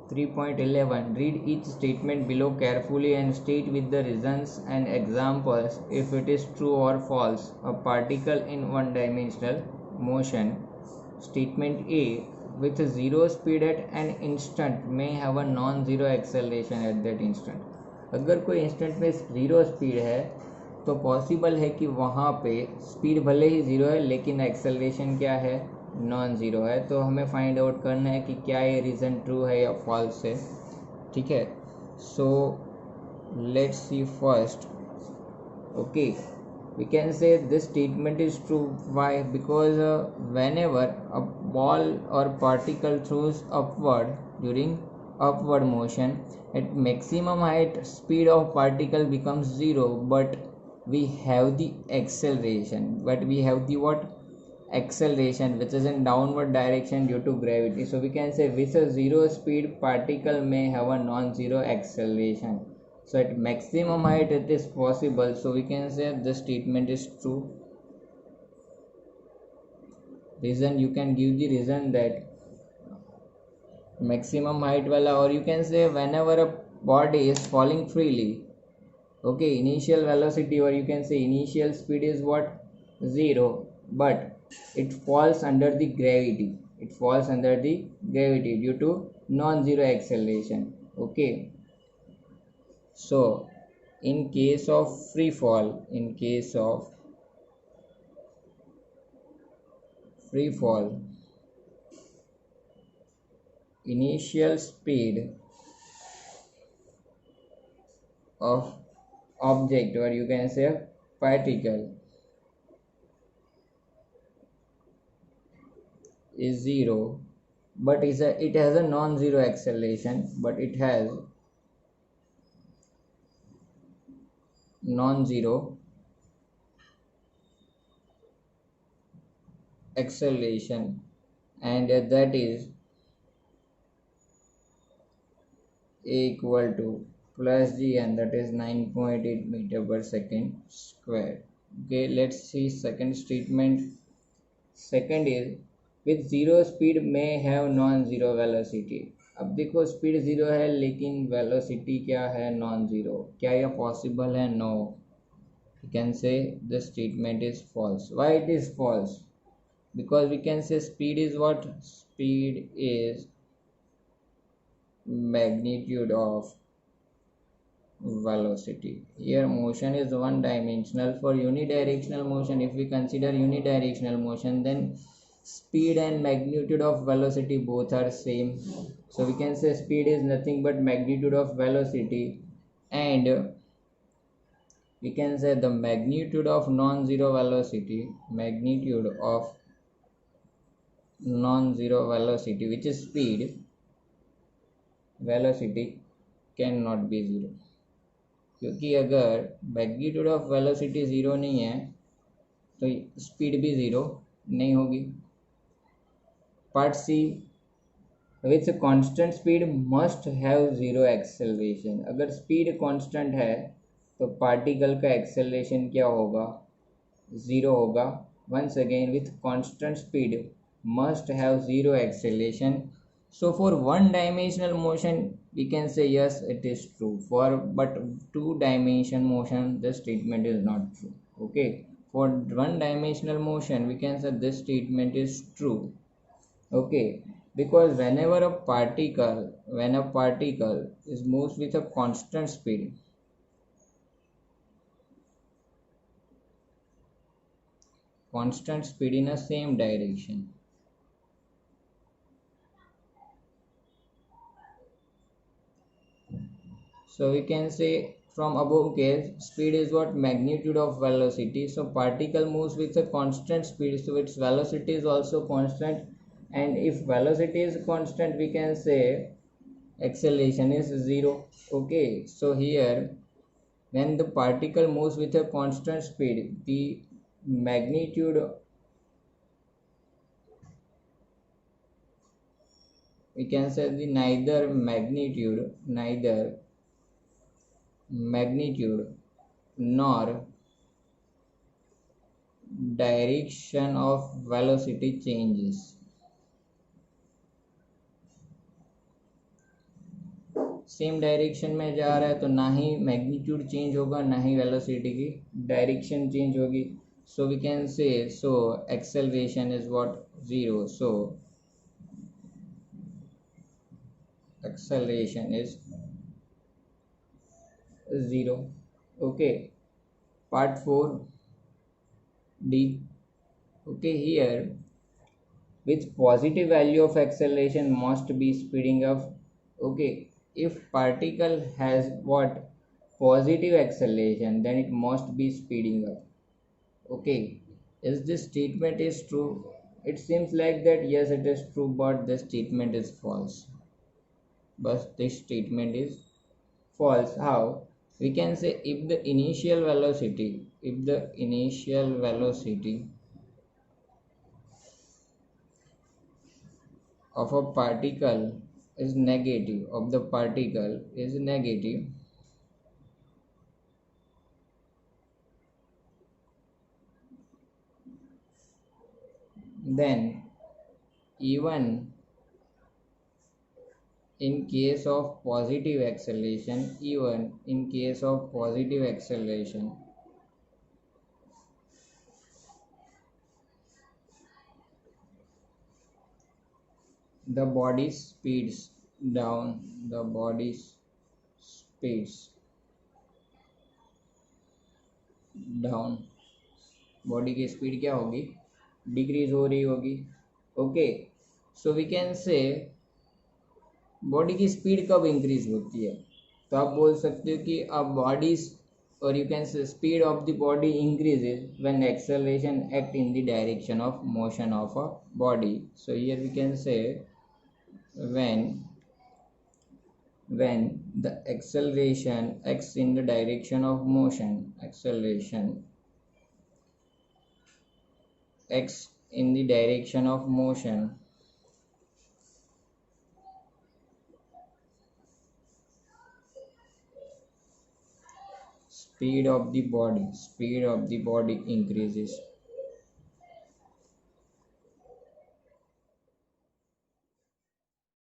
3.11 Read each statement below carefully and state with the reasons and examples if it is true or false. A particle in one-dimensional motion. Statement A. With zero speed at an instant may have a non-zero acceleration at that instant. अगर कोई instant में zero speed है तो possible है कि वहाँ पे speed भले ही ज़ीरो है लेकिन एक्सेलरेशन क्या है, नॉन ज़ीरो है. तो हमें फाइंड आउट करना है कि क्या ये रीज़न ट्रू है या फॉल्स है. ठीक है, so let's see first. Okay, we can say this statement is true. Why? Because whenever a ball or particle throws upward during upward motion, at maximum height speed of particle becomes zero, but we have the acceleration, but we have the what, acceleration, which is in downward direction due to gravity. So we can say with a zero speed particle may have a non-zero acceleration. So at maximum height it is possible. So we can say this statement is true. Reason, you can give the reason that maximum height wala, or you can say whenever a body is falling freely, okay, initial velocity or you can say initial speed is what, zero, but it falls under the gravity. It falls under the gravity due to non-zero acceleration. Okay, so in case of free fall, initial speed of object or you can say particle is zero, but it has a non-zero acceleration, but it has non-zero acceleration, and that is a equal to plus g, and that is 9.8 meter per second square. Okay, let's see second statement. Second is with zero speed may have non-zero velocity. अब देखो speed zero है लेकिन velocity क्या है, non zero. क्या यह possible है? No. You can say the statement is false. Why it is false? Because we can say speed is what? Speed is magnitude of velocity. Here motion is one dimensional. For unidirectional motion, if we consider unidirectional motion, then speed and magnitude of velocity both are same. So we can say speed is nothing but magnitude of velocity, and we can say the magnitude of non-zero velocity, which is speed, velocity cannot be zero. क्योंकि अगर magnitude of velocity zero नहीं है तो speed भी zero नहीं होगी. Part C, with constant speed must have zero acceleration. अगर speed constant है तो पार्टिकल का एक्सेलरेशन क्या होगा? ज़ीरो होगा. Once again, with constant speed must have zero acceleration. So for one dimensional motion we can say yes, it is true. But two dimension motion this statement is not true. Okay, for one dimensional motion we can say this statement is true. Okay, because when a particle is moves with a constant speed, in a same direction, so we can say from above case speed is what? Magnitude of velocity. So particle moves with a constant speed, so its velocity is also constant, and if velocity is constant we can say acceleration is zero. Okay, so here when the particle moves with a constant speed, the magnitude, we can say the neither magnitude nor direction of velocity changes. Same direction में जा रहा है तो ना ही magnitude change होगा ना ही velocity की direction change होगी. So we can say, so acceleration is what? 0. So acceleration is 0. Okay. Part 4 D. Okay, here with positive value of acceleration must be speeding up. Okay, if particle has what? Positive acceleration, then it must be speeding up. Okay, is this statement is true? It seems like that yes, it is true, but this statement is false. But this statement is false. How? We can say if the initial velocity of a particle is negative, then even in case of positive acceleration, the body speeds down, speeds down. Body की speed क्या होगी? Decrease हो रही होगी. Okay, so we can say body की speed कब increase होती है? तो आप बोल सकते हो कि अब बॉडी, और you can say speed of the body increases when acceleration act in the direction of motion of a body. So here we can say when the acceleration acts in the direction of motion, speed of the body increases.